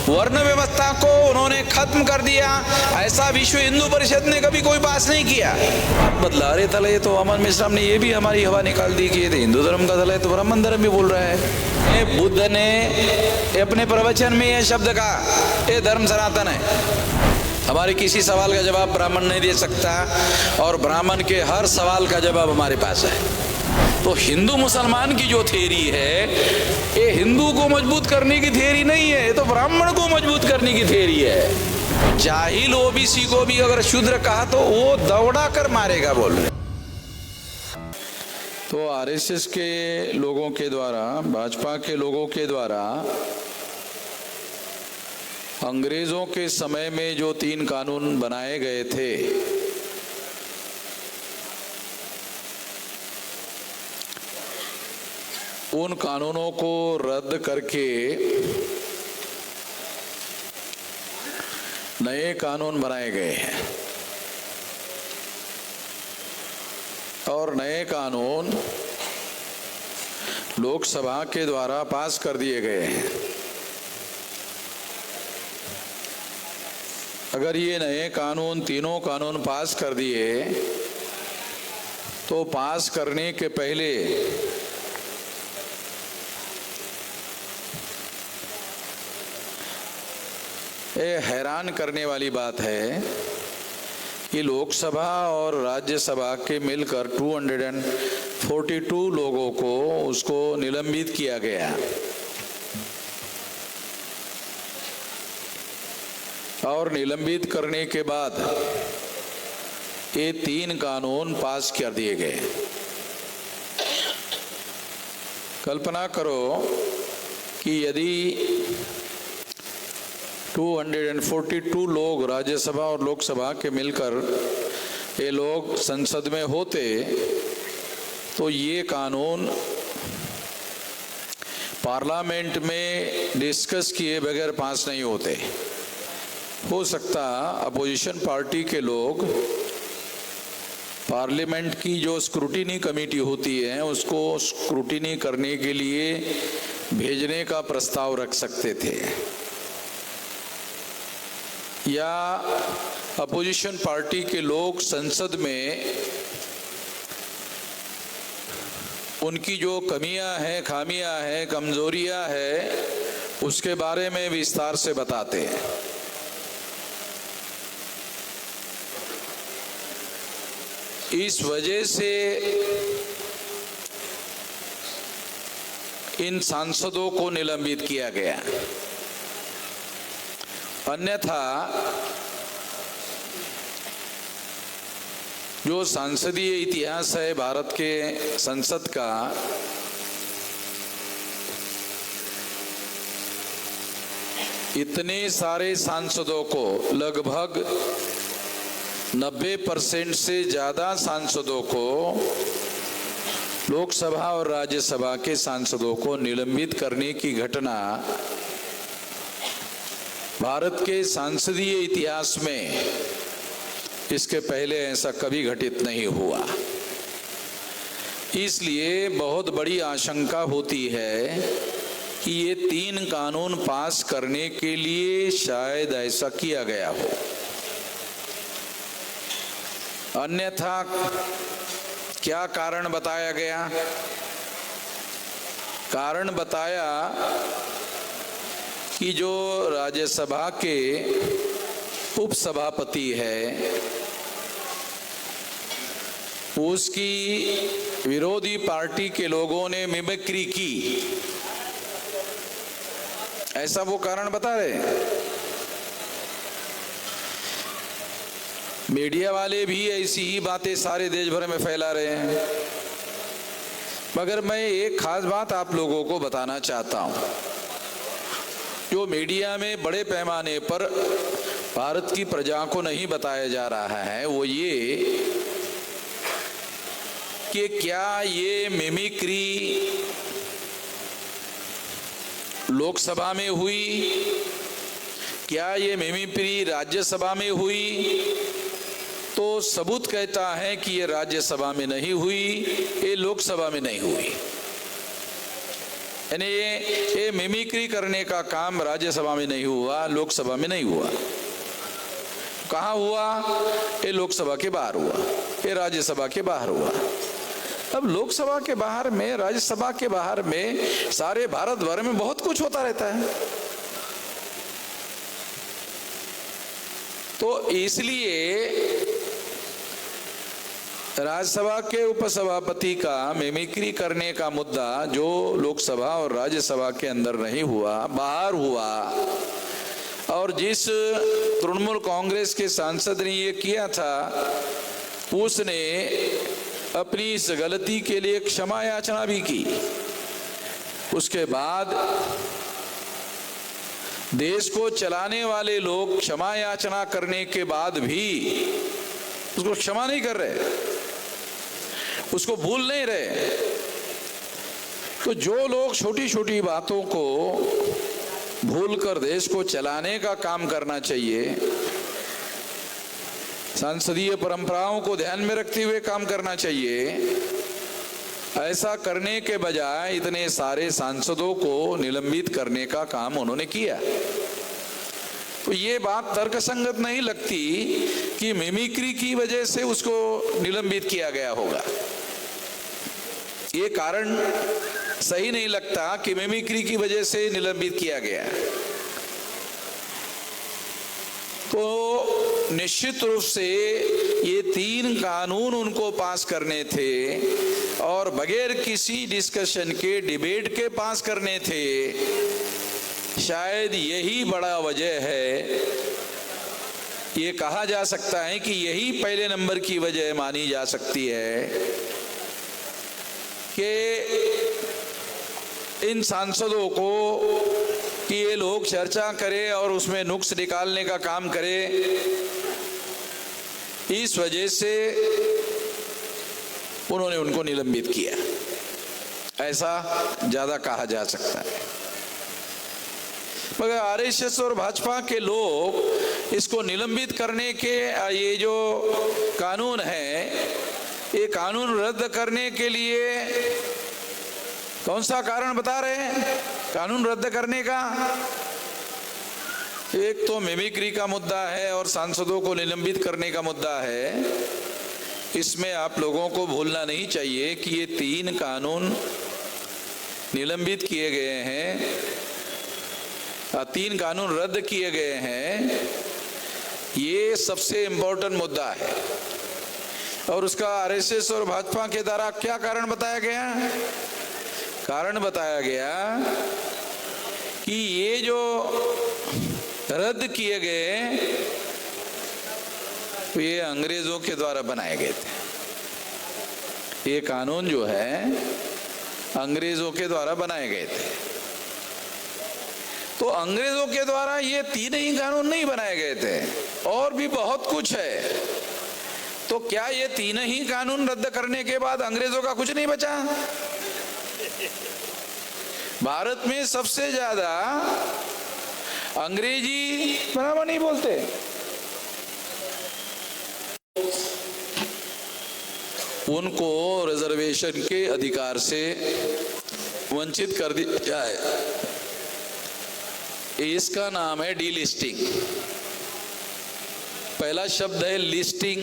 वर्ण व्यवस्था को उन्होंने खत्म कर दिया। ऐसा विश्व हिंदू परिषद ने कभी कोई पास नहीं किया। बदला रहे थले, ये तो अमन मिश्रा ने ये भी हमारी हवा निकाल दी कि ये हिंदू धर्म का थला है, तो ब्राह्मण धर्म भी बोल रहा है। बुद्ध ने अपने प्रवचन में यह शब्द कहा, ये धर्म सनातन है। हमारे किसी सवाल का जवाब ब्राह्मण नहीं दे सकता और ब्राह्मण के हर सवाल का जवाब हमारे पास है। तो हिंदू मुसलमान की जो थ्योरी है, ये हिंदू को मजबूत करने की थ्योरी नहीं है, ये तो ब्राह्मण को मजबूत करने की थ्योरी है। जाहिल ओबीसी को भी अगर शूद्र कहा तो वो दौड़ा कर मारेगा बोल रहे। तो आरएसएस के लोगों के द्वारा, भाजपा के लोगों के द्वारा अंग्रेजों के समय में जो 3 कानून बनाए गए थे, उन कानूनों को रद्द करके नए कानून बनाए गए हैं और नए कानून लोकसभा के द्वारा पास कर दिए गए हैं। अगर ये नए कानून, तीनों कानून पास कर दिए तो पास करने के पहले ये हैरान करने वाली बात है कि लोकसभा और राज्यसभा के मिलकर 242 लोगों को उसको निलंबित किया गया और निलंबित करने के बाद ये 3 कानून पास कर दिए गए। कल्पना करो कि यदि 242 लोग राज्यसभा और लोकसभा के मिलकर ये लोग संसद में होते तो ये कानून पार्लियामेंट में डिस्कस किए बगैर पास नहीं होते। हो सकता अपोजिशन पार्टी के लोग पार्लियामेंट की जो स्क्रूटिनी कमेटी होती है उसको स्क्रूटिनी करने के लिए भेजने का प्रस्ताव रख सकते थे, या अपोजिशन पार्टी के लोग संसद में उनकी जो कमियां हैं, खामियां हैं, कमजोरियां हैं, उसके बारे में विस्तार से बताते हैं। इस वजह से इन सांसदों को निलंबित किया गया। अन्यथा जो संसदीय इतिहास है भारत के संसद का, इतने सारे सांसदों को, लगभग 90% से ज्यादा सांसदों को, लोकसभा और राज्यसभा के सांसदों को निलंबित करने की घटना भारत के संसदीय इतिहास में इसके पहले ऐसा कभी घटित नहीं हुआ। इसलिए बहुत बड़ी आशंका होती है कि ये 3 कानून पास करने के लिए शायद ऐसा किया गया हो। अन्यथा क्या कारण बताया गया? कारण बताया कि जो राज्यसभा के उपसभापति है उसकी विरोधी पार्टी के लोगों ने मिमिक्री की, ऐसा वो कारण बता रहे हैं। मीडिया वाले भी ऐसी ही बातें सारे देश भर में फैला रहे हैं, मगर मैं एक खास बात आप लोगों को बताना चाहता हूं। जो मीडिया में बड़े पैमाने पर भारत की प्रजा को नहीं बताया जा रहा है वो ये कि क्या ये मिमिक्री लोकसभा में हुई, क्या ये मिमिक्री राज्यसभा में हुई? तो सबूत कहता है कि ये राज्यसभा में नहीं हुई, ये लोकसभा में नहीं हुई। यानी ये मिमिक्री करने का काम राज्यसभा में नहीं हुआ, लोकसभा में नहीं हुआ। कहाँ हुआ? ये लोकसभा के बाहर हुआ, ये राज्यसभा के बाहर हुआ। अब लोकसभा के बाहर में, राज्यसभा के बाहर में, सारे भारत भर में बहुत कुछ होता रहता है। तो इसलिए राज्यसभा के उपसभापति का मिमिक्री करने का मुद्दा जो लोकसभा और राज्यसभा के अंदर नहीं हुआ, बाहर हुआ, और जिस तृणमूल कांग्रेस के सांसद ने ये किया था, उसने अपनी इस गलती के लिए क्षमा याचना भी की। उसके बाद देश को चलाने वाले लोग क्षमा याचना करने के बाद भी उसको क्षमा नहीं कर रहे, उसको भूल नहीं रहे। तो जो लोग छोटी छोटी बातों को भूलकर देश को चलाने का काम करना चाहिए, संसदीय परंपराओं को ध्यान में रखते हुए काम करना चाहिए, ऐसा करने के बजाय इतने सारे सांसदों को निलंबित करने का काम उन्होंने किया। तो ये बात तर्कसंगत नहीं लगती कि मिमिक्री की वजह से उसको निलंबित किया गया होगा। ये कारण सही नहीं लगता कि मिमिक्री की वजह से निलंबित किया गया। तो निश्चित रूप से ये 3 कानून उनको पास करने थे और बगैर किसी डिस्कशन के, डिबेट के पास करने थे। शायद यही बड़ा वजह है, ये कहा जा सकता है कि यही पहले नंबर की वजह मानी जा सकती है कि इन सांसदों को कि ये लोग चर्चा करें और उसमें नुक्स निकालने का काम करें, इस वजह से उन्होंने उनको निलंबित किया, ऐसा ज्यादा कहा जा सकता है। मगर आरएसएस और भाजपा के लोग इसको निलंबित करने के ये जो कानून है, ये कानून रद्द करने के लिए कौन सा कारण बता रहे हैं कानून रद्द करने का? एक तो मिमिक्री का मुद्दा है और सांसदों को निलंबित करने का मुद्दा है। इसमें आप लोगों को भूलना नहीं चाहिए कि ये 3 कानून निलंबित किए गए हैं, 3 कानून रद्द किए गए हैं। ये सबसे इम्पोर्टेंट मुद्दा है और उसका आरएसएस और भाजपा के द्वारा क्या कारण बताया गया? कारण बताया गया कि ये जो रद्द किए गए ये अंग्रेजों के द्वारा बनाए गए थे। ये कानून जो है अंग्रेजों के द्वारा बनाए गए थे। तो अंग्रेजों के द्वारा ये 3 ही कानून नहीं बनाए गए थे, और भी बहुत कुछ है। तो क्या ये 3 ही कानून रद्द करने के बाद अंग्रेजों का कुछ नहीं बचा? भारत में सबसे ज्यादा अंग्रेजी बराबर नहीं बोलते। उनको रिजर्वेशन के अधिकार से वंचित कर दिया जाए, इसका नाम है डीलिस्टिंग। पहला शब्द है लिस्टिंग,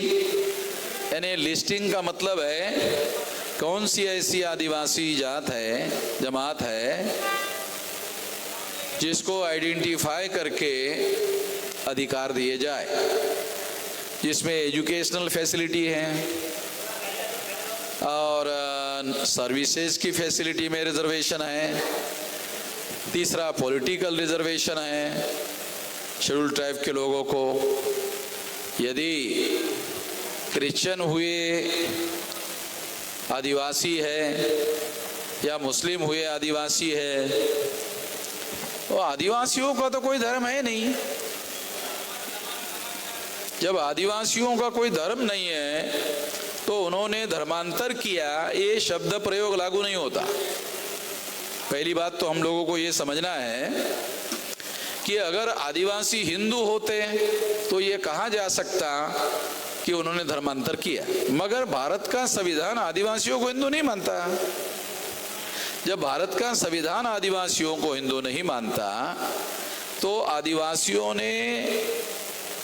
यानी लिस्टिंग का मतलब है कौन सी ऐसी आदिवासी जात है, जमात है, जिसको आइडेंटिफाई करके अधिकार दिए जाए, जिसमें एजुकेशनल फैसिलिटी है और सर्विसेज की फैसिलिटी में रिजर्वेशन है। तीसरा पॉलिटिकल रिजर्वेशन है। शेड्यूल ट्राइब के लोगों को यदि क्रिश्चियन हुए आदिवासी है या मुस्लिम हुए आदिवासी है, तो आदिवासियों का तो कोई धर्म है नहीं। जब आदिवासियों का कोई धर्म नहीं है तो उन्होंने धर्मांतर किया, ये शब्द प्रयोग लागू नहीं होता। पहली बात तो हम लोगों को ये समझना है कि अगर आदिवासी हिंदू होते तो ये कहा जा सकता कि उन्होंने धर्मांतर किया, मगर भारत का संविधान आदिवासियों को हिंदू नहीं मानता। जब भारत का संविधान आदिवासियों को हिंदू नहीं मानता, तो आदिवासियों ने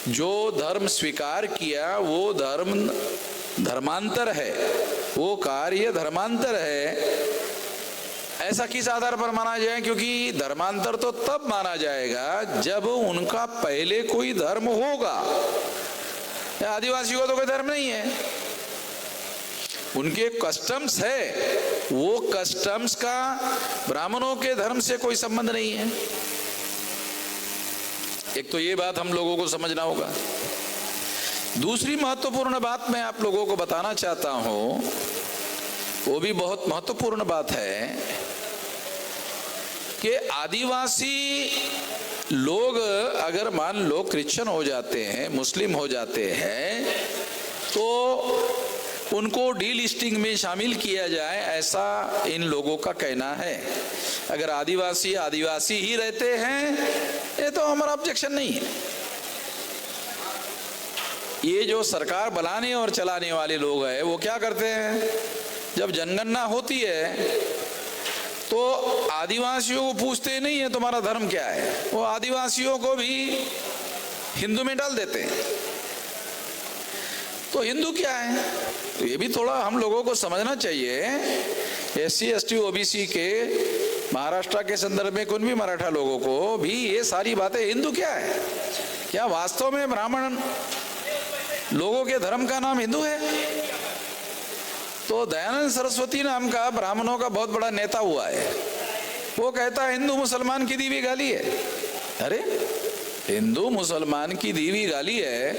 जो धर्म स्वीकार किया वो धर्म धर्मांतर है, वो कार्य धर्मांतर है। ऐसा किस आधार पर माना जाए? क्योंकि धर्मांतर तो तब माना जाएगा जब उनका पहले कोई धर्म होगा। आदिवासियों को तो कोई धर्म नहीं है, उनके कस्टम्स है, वो कस्टम्स का ब्राह्मणों के धर्म से कोई संबंध नहीं है। एक तो ये बात हम लोगों को समझना होगा। दूसरी महत्वपूर्ण बात मैं आप लोगों को बताना चाहता हूं, वो भी बहुत महत्वपूर्ण बात है कि आदिवासी लोग अगर मान लो क्रिश्चियन हो जाते हैं, मुस्लिम हो जाते हैं, तो उनको डीलिस्टिंग में शामिल किया जाए, ऐसा इन लोगों का कहना है। अगर आदिवासी आदिवासी ही रहते हैं, ये तो हमारा ऑब्जेक्शन नहीं है। ये जो सरकार बनाने और चलाने वाले लोग हैं, वो क्या करते हैं, जब जनगणना होती है तो आदिवासियों को पूछते नहीं है तुम्हारा धर्म क्या है, वो आदिवासियों को भी हिंदू में डाल देते हैं। तो हिंदू क्या है, तो ये भी थोड़ा हम लोगों को समझना चाहिए। SC ST OBC के महाराष्ट्र के संदर्भ में कुछ भी मराठा लोगों को भी ये सारी बातें, हिंदू क्या है, क्या वास्तव में ब्राह्मण लोगों के धर्म का नाम हिंदू है? तो दयानंद सरस्वती नाम का ब्राह्मणों का बहुत बड़ा नेता हुआ है, वो कहता है हिंदू मुसलमान की दी हुई गाली है। अरे हिंदू मुसलमान की दी हुई गाली है,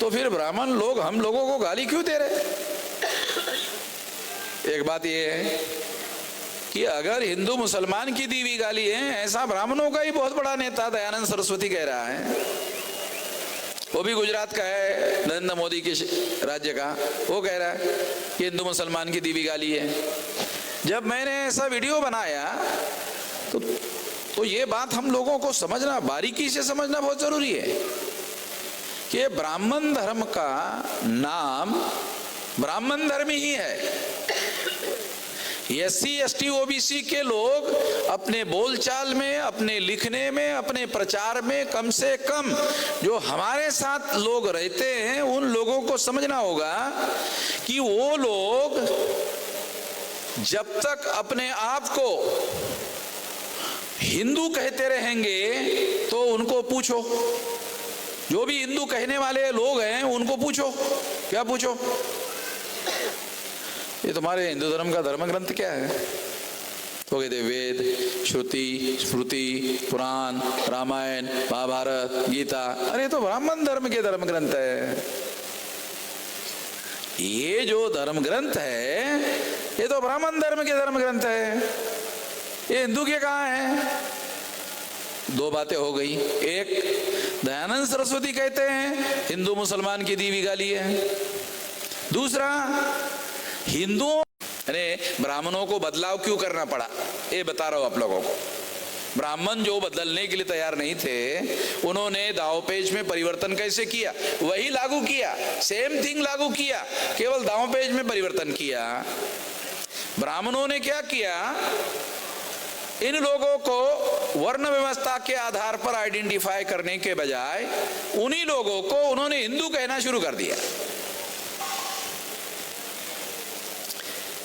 तो फिर ब्राह्मण लोग हम लोगों को गाली क्यों दे रहे? एक बात ये है कि अगर हिंदू मुसलमान की दी हुई गाली है, ऐसा ब्राह्मणों का ही बहुत बड़ा नेता दयानंद सरस्वती कह रहा है, वो भी गुजरात का है, नरेंद्र मोदी के राज्य का, वो कह रहा है कि हिंदू मुसलमान की दी हुई गाली है। जब मैंने ऐसा वीडियो बनाया तो ये बात हम लोगों को समझना, बारीकी से समझना बहुत जरूरी है कि ब्राह्मण धर्म का नाम ब्राह्मण धर्म ही है। SC ST OBC के लोग अपने बोलचाल में, अपने लिखने में, अपने प्रचार में कम से कम जो हमारे साथ लोग रहते हैं उन लोगों को समझना होगा कि वो लोग जब तक अपने आप को हिंदू कहते रहेंगे तो उनको पूछो, जो भी हिंदू कहने वाले लोग हैं उनको पूछो, क्या पूछो, ये तुम्हारे हिंदू धर्म का धर्म ग्रंथ क्या है? तो कहते वेद, श्रुति, स्मृति, पुराण, रामायण, महाभारत, गीता। अरे तो ब्राह्मण धर्म के धर्म ग्रंथ है। ये जो धर्म ग्रंथ है ये तो ब्राह्मण धर्म के धर्म ग्रंथ है, ये हिंदू के कहाँ है? दो बातें हो गई। एक, दयानंद सरस्वती कहते हैं हिंदू मुसलमान की दी हुई गाली है। दूसरा, हिंदुओं ने ब्राह्मणों को बदलाव क्यों करना पड़ा, ये बता रहा हूं आप लोगों को। ब्राह्मण जो बदलने के लिए तैयार नहीं थे, उन्होंने दावपेच में परिवर्तन कैसे किया, वही लागू किया, सेम थिंग लागू किया, केवल दावपेच में परिवर्तन किया। ब्राह्मणों ने क्या किया, इन लोगों को वर्ण व्यवस्था के आधार पर आइडेंटिफाई करने के बजाय उन्हीं लोगों को उन्होंने हिंदू कहना शुरू कर दिया।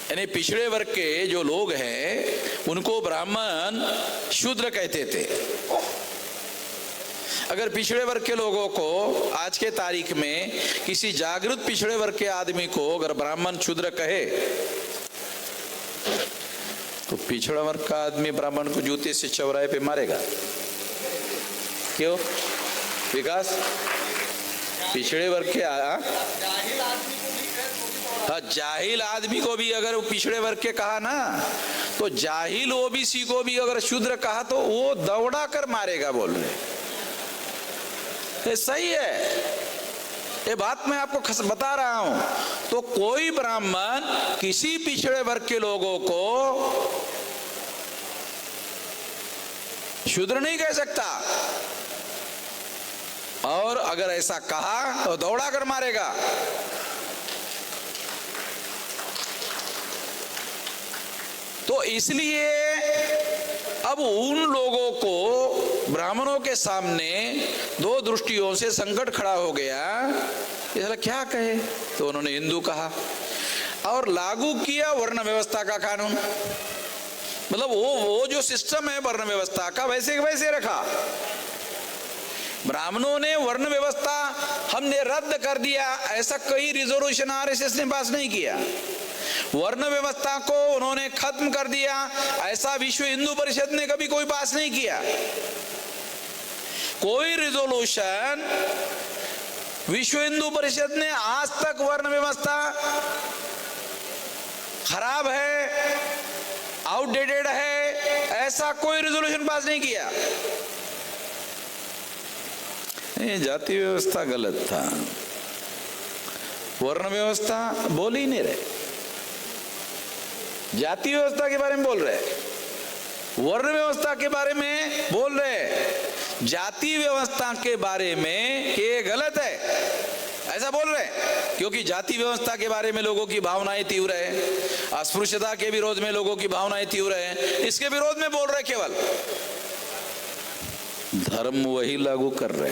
यानी पिछड़े वर्ग के जो लोग हैं उनको ब्राह्मण शूद्र कहते थे। अगर पिछड़े वर्ग के लोगों को आज के तारीख में किसी जागृत पिछड़े वर्ग के आदमी को अगर ब्राह्मण शूद्र कहे तो पिछड़ा वर्ग का आदमी ब्राह्मण को जूते से चौराहे पे मारेगा। क्यों? विकास पिछड़े वर्ग के जाहिल आदमी को भी अगर पिछड़े वर्ग के कहा ना, तो जाहिल ओबीसी को भी अगर शूद्र कहा तो वो दौड़ा कर मारेगा। बोल रहे ये सही है, ये बात मैं आपको बता रहा हूं। तो कोई ब्राह्मण किसी पिछड़े वर्ग के लोगों को शूद्र नहीं कह सकता, और अगर ऐसा कहा तो दौड़ा कर मारेगा। तो इसलिए अब उन लोगों को ब्राह्मणों के सामने दो दृष्टियों से संकट खड़ा हो गया, इसलिए क्या कहे, तो उन्होंने हिंदू कहा और लागू किया वर्ण व्यवस्था का कानून। मतलब वो जो सिस्टम है वर्ण व्यवस्था का वैसे वैसे रखा। ब्राह्मणों ने वर्ण व्यवस्था हमने रद्द कर दिया, ऐसा कोई रिजोल्यूशन आरएसएस ने पास नहीं किया। वर्ण व्यवस्था को उन्होंने खत्म कर दिया, ऐसा विश्व हिंदू परिषद ने कभी कोई पास नहीं किया। कोई रिजोल्यूशन विश्व हिंदू परिषद ने आज तक वर्ण व्यवस्था खराब है, आउटडेटेड है, ऐसा कोई रिजोल्यूशन पास नहीं किया। जाति व्यवस्था गलत था, वर्ण व्यवस्था बोल ही नहीं रहे। जाति व्यवस्था के बारे में बोल रहे, वर्ण व्यवस्था के बारे में बोल रहे, जाति व्यवस्था के बारे में ये गलत है ऐसा बोल रहे, क्योंकि जाति व्यवस्था के बारे में लोगों की भावनाएं तीव्र है, अस्पृश्यता के विरोध में लोगों की भावनाएं तीव्र है, इसके विरोध में बोल रहे। केवल धर्म वही लागू कर रहे,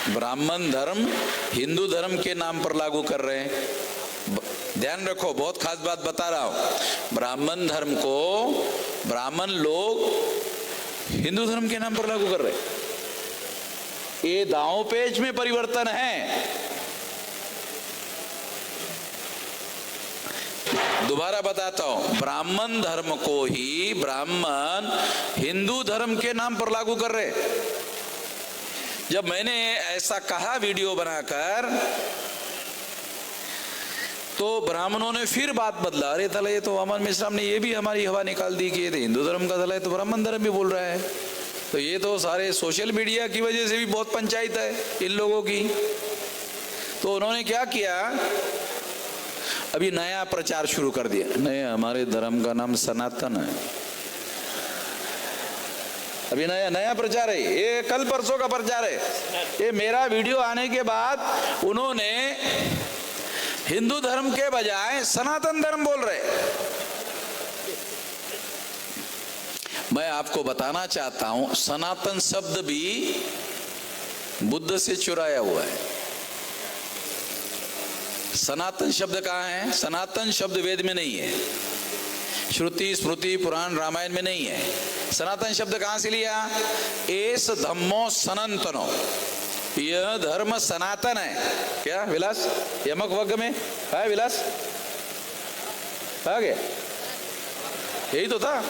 ब्राह्मण धर्म हिंदू धर्म के नाम पर लागू कर रहे हैं। ध्यान रखो, बहुत खास बात बता रहा हूं। ब्राह्मण धर्म को ब्राह्मण लोग हिंदू धर्म के नाम पर लागू कर रहे हैं। ये दांव पेच में परिवर्तन है। दोबारा बताता हूं, ब्राह्मण धर्म को ही ब्राह्मण हिंदू धर्म के नाम पर लागू कर रहे। जब मैंने ऐसा कहा वीडियो बनाकर, तो ब्राह्मणों ने फिर बात बदला। अरे तले ये तो अमन मिश्रा ने ये भी हमारी हवा निकाल दी कि ये हिंदू धर्म का तला है, तो ब्राह्मण धर्म भी बोल रहा है। तो ये तो सारे सोशल मीडिया की वजह से भी बहुत पंचायत है इन लोगों की। तो उन्होंने क्या किया, अभी नया प्रचार शुरू कर दिया। नहीं, हमारे धर्म का नाम सनातन है। अभी नया प्रचार है, ये कल परसों का प्रचार है। ये मेरा वीडियो आने के बाद उन्होंने हिंदू धर्म के बजाय सनातन धर्म बोल रहे। मैं आपको बताना चाहता हूं, सनातन शब्द भी बुद्ध से चुराया हुआ है। सनातन शब्द कहाँ है? सनातन शब्द वेद में नहीं है, श्रुति स्मृति पुराण रामायण में नहीं है। सनातन शब्द कहाँ से लिया? एस धम्मो सनातनो, यह धर्म सनातन है। क्या विलास? यमक वर्ग में है विलास? आ गया, यही तो था।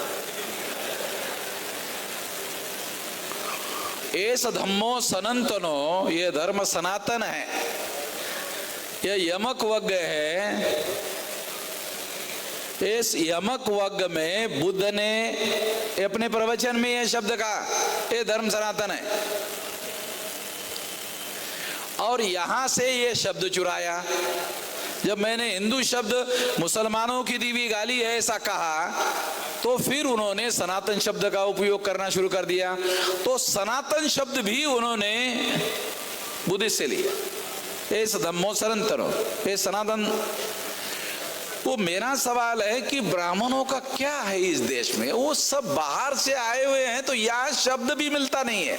एस धम्मो सनातनो, यह धर्म सनातन है। यह यमक वर्ग है। इस यमक वर्ग में बुद्ध ने अपने प्रवचन में यह शब्द कहा, यह धर्म सनातन है। और यहां से यह शब्द चुराया। जब मैंने हिंदू शब्द मुसलमानों की दी हुई गाली है ऐसा कहा, तो फिर उन्होंने सनातन शब्द का उपयोग करना शुरू कर दिया। तो सनातन शब्द भी उन्होंने बुद्धिस्ट से लिया। ये धम्मो सनातनो, ये सनातन। वो मेरा सवाल है कि ब्राह्मणों का क्या है इस देश में? वो सब बाहर से आए हुए हैं, तो यहां शब्द भी मिलता नहीं है।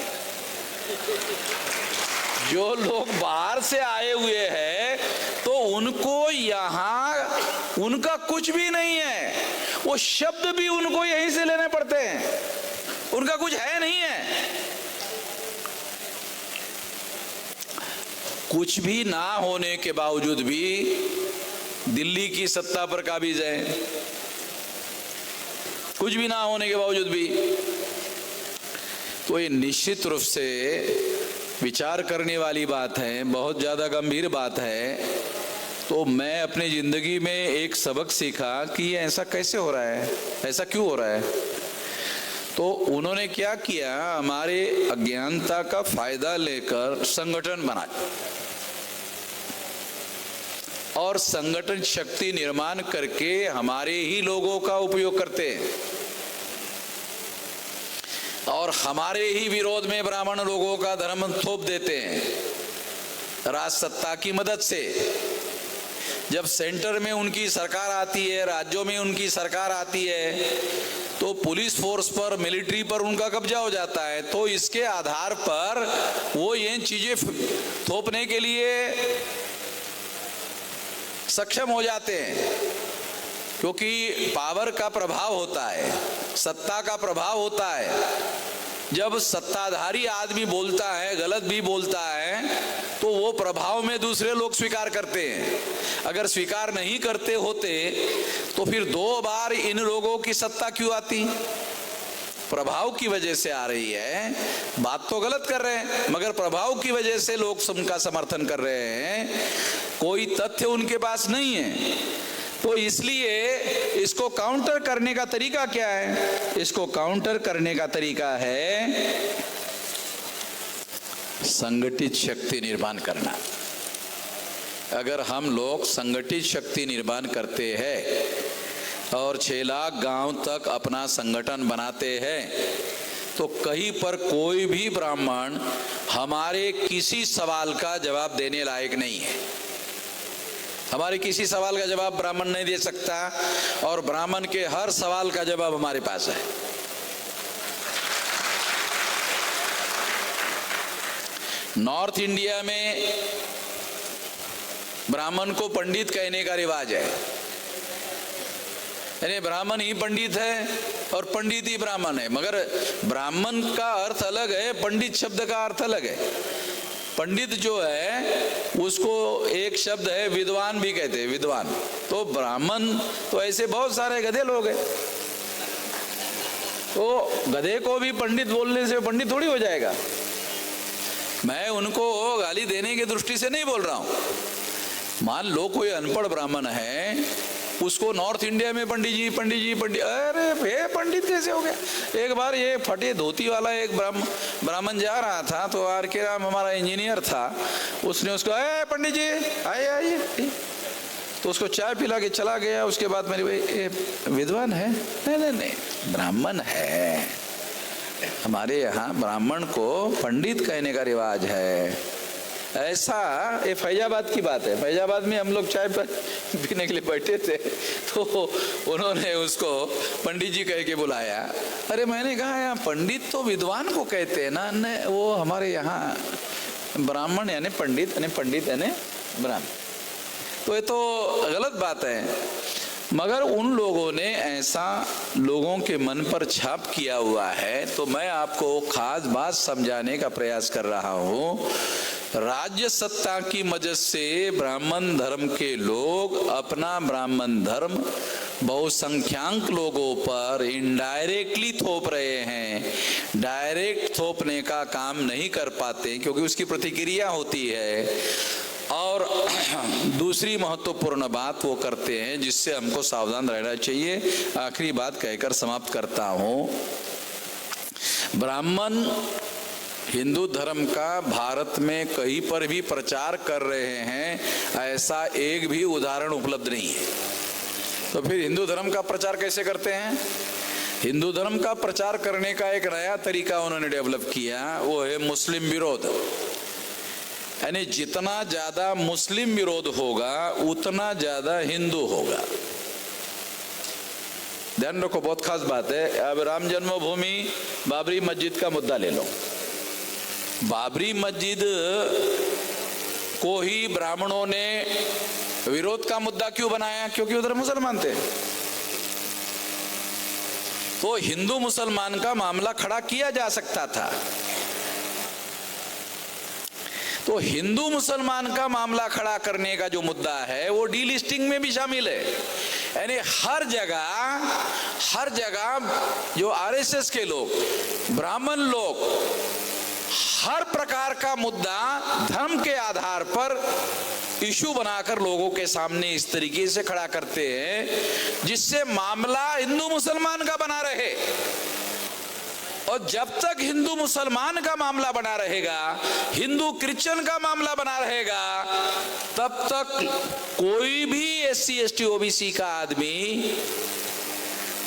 जो लोग बाहर से आए हुए हैं तो उनको यहाँ उनका कुछ भी नहीं है, वो शब्द भी उनको यहीं से लेने पड़ते हैं, उनका कुछ है नहीं है। कुछ भी ना होने के बावजूद भी दिल्ली की सत्ता पर काबिज है, कुछ भी ना होने के बावजूद भी। तो ये निश्चित रूप से विचार करने वाली बात है, बहुत ज़्यादा गंभीर बात है। तो मैं अपनी ज़िंदगी में एक सबक सीखा कि ये ऐसा कैसे हो रहा है, ऐसा क्यों हो रहा है। तो उन्होंने क्या किया, हमारे अज्ञानता का फायदा लेकर संगठन बनाए और संगठन शक्ति निर्माण करके हमारे ही लोगों का उपयोग करते हैं और हमारे ही विरोध में ब्राह्मण लोगों का धर्म थोप देते हैं राज सत्ता की मदद से। जब सेंटर में उनकी सरकार आती है, राज्यों में उनकी सरकार आती है, तो पुलिस फोर्स पर, मिलिट्री पर उनका कब्जा हो जाता है। तो इसके आधार पर वो ये चीजें थोपने के लिए सक्षम हो जाते हैं, क्योंकि पावर का प्रभाव होता है, सत्ता का प्रभाव होता है। जब सत्ताधारी आदमी बोलता है, गलत भी बोलता है, तो वो प्रभाव में दूसरे लोग स्वीकार करते हैं। अगर स्वीकार नहीं करते होते तो फिर 2 बार इन लोगों की सत्ता क्यों आती? प्रभाव की वजह से आ रही है। बात तो गलत कर रहे हैं, मगर प्रभाव की वजह से लोग उनका समर्थन कर रहे हैं, कोई तथ्य उनके पास नहीं है। तो इसलिए इसको काउंटर करने का तरीका क्या है? इसको काउंटर करने का तरीका है संगठित शक्ति निर्माण करना। अगर हम लोग संगठित शक्ति निर्माण करते हैं और 6 लाख गांव तक अपना संगठन बनाते हैं, तो कहीं पर कोई भी ब्राह्मण हमारे किसी सवाल का जवाब देने लायक नहीं है। हमारे किसी सवाल का जवाब ब्राह्मण नहीं दे सकता, और ब्राह्मण के हर सवाल का जवाब हमारे पास है। नॉर्थ इंडिया में ब्राह्मण को पंडित कहने का रिवाज है, यानी ब्राह्मण ही पंडित है और पंडित ही ब्राह्मण है। मगर ब्राह्मण का अर्थ अलग है, पंडित शब्द का अर्थ अलग है। पंडित जो है उसको एक शब्द है विद्वान भी कहते हैं, विद्वान। तो ब्राह्मण तो ऐसे बहुत सारे गधे लोग हैं, तो गधे को भी पंडित बोलने से पंडित थोड़ी हो जाएगा। मैं उनको गाली देने की दृष्टि से नहीं बोल रहा हूं। मान लो कोई अनपढ़ ब्राह्मण है, उसको नॉर्थ इंडिया में पंडित जी पंडित जी पंडित, अरे भे पंडित कैसे हो गया? एक बार ये फटे धोती वाला एक ब्राह्मण जा रहा था, तो आर के राम हमारा इंजीनियर था, उसने उसको पंडित जी आइए आइए, तो उसको चाय पिला के चला गया। उसके बाद मेरी भाई विद्वान है? नहीं नहीं नहीं, ब्राह्मण है। हमारे यहाँ ब्राह्मण को पंडित कहने का रिवाज है। ऐसा ये फैजाबाद की बात है। फैजाबाद में हम लोग चाय पीने के लिए बैठे थे, तो उन्होंने उसको पंडित जी कह के बुलाया। अरे मैंने कहा यहाँ पंडित तो विद्वान को कहते हैं ना, वो हमारे यहाँ ब्राह्मण यानी पंडित यानी ब्राह्मण। तो ये तो गलत बात है। मगर उन लोगों ने ऐसा लोगों के मन पर छाप किया हुआ है, तो मैं आपको खास बात समझाने का प्रयास कर रहा हूँ। राज्य सत्ता की मदद से ब्राह्मण धर्म के लोग अपना ब्राह्मण धर्म बहुसंख्यांक लोगों पर इनडायरेक्टली थोप रहे हैं। डायरेक्ट थोपने का काम नहीं कर पाते, क्योंकि उसकी प्रतिक्रिया होती है। और दूसरी महत्वपूर्ण बात वो करते हैं जिससे हमको सावधान रहना चाहिए। आखिरी बात कहकर समाप्त करता हूँ। ब्राह्मण हिंदू धर्म का भारत में कहीं पर भी प्रचार कर रहे हैं, ऐसा एक भी उदाहरण उपलब्ध नहीं है। तो फिर हिंदू धर्म का प्रचार कैसे करते हैं? हिंदू धर्म का प्रचार करने का एक नया तरीका उन्होंने डेवलप किया, वो है मुस्लिम विरोध। यानी जितना ज्यादा मुस्लिम विरोध होगा उतना ज्यादा हिंदू होगा। ध्यान रखो, बहुत खास बात है। अब राम जन्मभूमि बाबरी मस्जिद का मुद्दा ले लो। बाबरी मस्जिद को ही ब्राह्मणों ने विरोध का मुद्दा क्यों बनाया? क्योंकि उधर मुसलमान थे। तो हिंदू मुसलमान का मामला खड़ा किया जा सकता था। तो हिंदू मुसलमान का मामला खड़ा करने का जो मुद्दा है वो डीलिस्टिंग में भी शामिल है। यानी हर जगह जो आरएसएस के लोग, ब्राह्मण लोग हर प्रकार का मुद्दा धर्म के आधार पर इशू बनाकर लोगों के सामने इस तरीके से खड़ा करते हैं जिससे मामला हिंदू मुसलमान का बना रहे। और जब तक हिंदू मुसलमान का मामला बना रहेगा, हिंदू क्रिश्चियन का मामला बना रहेगा, तब तक कोई भी एससी एसटी ओबीसी का आदमी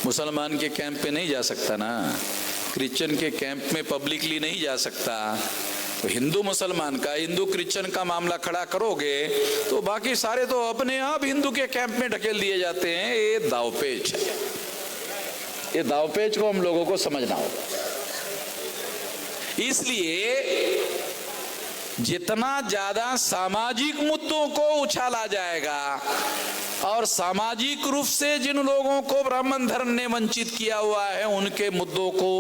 मुसलमान के कैंप पे नहीं जा सकता ना, क्रिश्चियन के कैंप में पब्लिकली नहीं जा सकता। तो हिंदू मुसलमान का, हिंदू क्रिश्चियन का मामला खड़ा करोगे तो बाकी सारे तो अपने आप हिंदू के कैंप में ढकेल दिए जाते हैं। ये दावपेच है, ये दावपेच को हम लोगों को समझना होगा। इसलिए जितना ज्यादा सामाजिक मुद्दों को उछाला जाएगा और सामाजिक रूप से जिन लोगों को ब्राह्मण धर्म ने वंचित किया हुआ है उनके मुद्दों को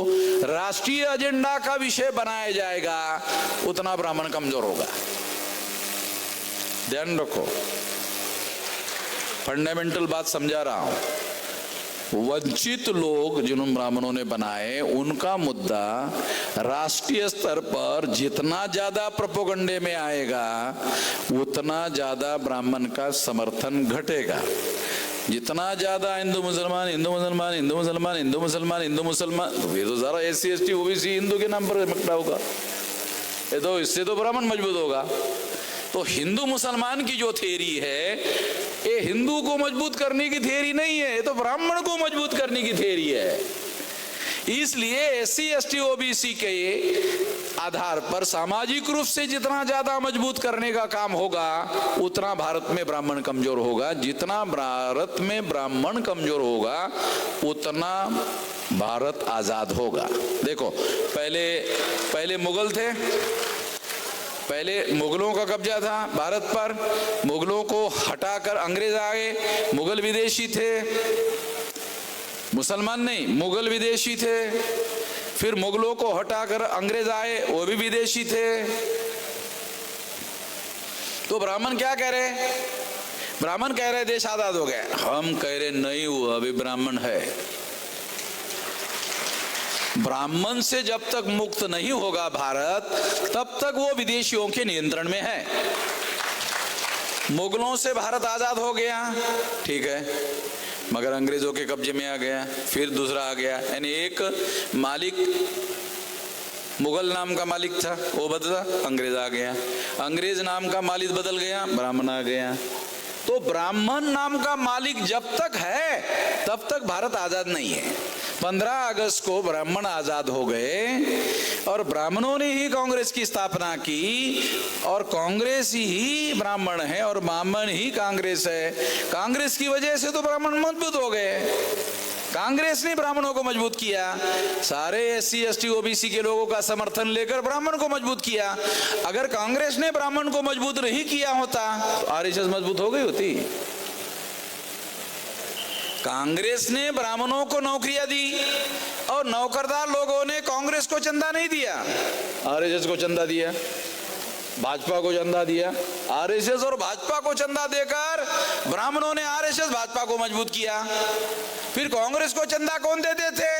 राष्ट्रीय एजेंडा का विषय बनाया जाएगा, उतना ब्राह्मण कमजोर होगा। ध्यान रखो, फंडामेंटल बात समझा रहा हूं। वंचित लोग जिन ब्राह्मणों ने बनाए उनका मुद्दा राष्ट्रीय स्तर पर जितना ज्यादा प्रोपेगेंडे में आएगा उतना ज्यादा ब्राह्मण का समर्थन घटेगा। जितना ज्यादा हिंदू मुसलमान हिंदू मुसलमान हिंदू मुसलमान हिंदू मुसलमान हिंदू मुसलमान, तो ये तो सारा SC ST OBC हिंदू के नाम पर मकड़ा होगा, ये तो इससे तो ब्राह्मण मजबूत होगा। तो हिंदू मुसलमान की जो थ्योरी है ये हिंदू को मजबूत करने की थ्योरी नहीं है, ये तो ब्राह्मण को मजबूत करने की थ्योरी है। इसलिए SC ST OBC के आधार पर सामाजिक रूप से जितना ज्यादा मजबूत करने का काम होगा उतना भारत में ब्राह्मण कमजोर होगा। जितना भारत में ब्राह्मण कमजोर होगा उतना भारत आजाद होगा। देखो, पहले मुगल थे, पहले मुगलों का कब्जा था भारत पर, मुगलों को हटाकर अंग्रेज आए। मुगल विदेशी थे, मुसलमान नहीं, मुगल विदेशी थे। फिर मुगलों को हटाकर अंग्रेज आए, वो भी विदेशी थे। तो ब्राह्मण क्या कह रहे? ब्राह्मण कह रहे देश आजाद हो गया। हम कह रहे नहीं हुआ, अभी ब्राह्मण है। ब्राह्मण से जब तक मुक्त नहीं होगा भारत, तब तक वो विदेशियों के नियंत्रण में है। मुगलों से भारत आजाद हो गया, ठीक है, मगर अंग्रेजों के कब्जे में आ गया। फिर दूसरा आ गया, यानी एक मालिक मुगल नाम का मालिक था, वो बदला, अंग्रेज आ गया। अंग्रेज नाम का मालिक बदल गया, ब्राह्मण आ गया। तो ब्राह्मण नाम का मालिक जब तक है तब तक भारत आजाद नहीं है। 15 अगस्त को ब्राह्मण आजाद हो गए और ब्राह्मणों ने ही कांग्रेस की स्थापना की और कांग्रेस ही ब्राह्मण है और ब्राह्मण ही कांग्रेस है। कांग्रेस की वजह से तो ब्राह्मण मजबूत हो गए। कांग्रेस ने ब्राह्मणों को मजबूत किया, सारे SC ST OBC के लोगों का समर्थन लेकर ब्राह्मण को मजबूत किया। अगर कांग्रेस ने ब्राह्मण को मजबूत नहीं किया होता तो RSS मजबूत हो गई होती। कांग्रेस ने ब्राह्मणों को नौकरियां दी और नौकरदार लोगों ने कांग्रेस को चंदा नहीं दिया, RSS को चंदा दिया, भाजपा को चंदा दिया। RSS और भाजपा को चंदा देकर ब्राह्मणों ने RSS भाजपा को मजबूत किया। फिर कांग्रेस को चंदा कौन देते थे?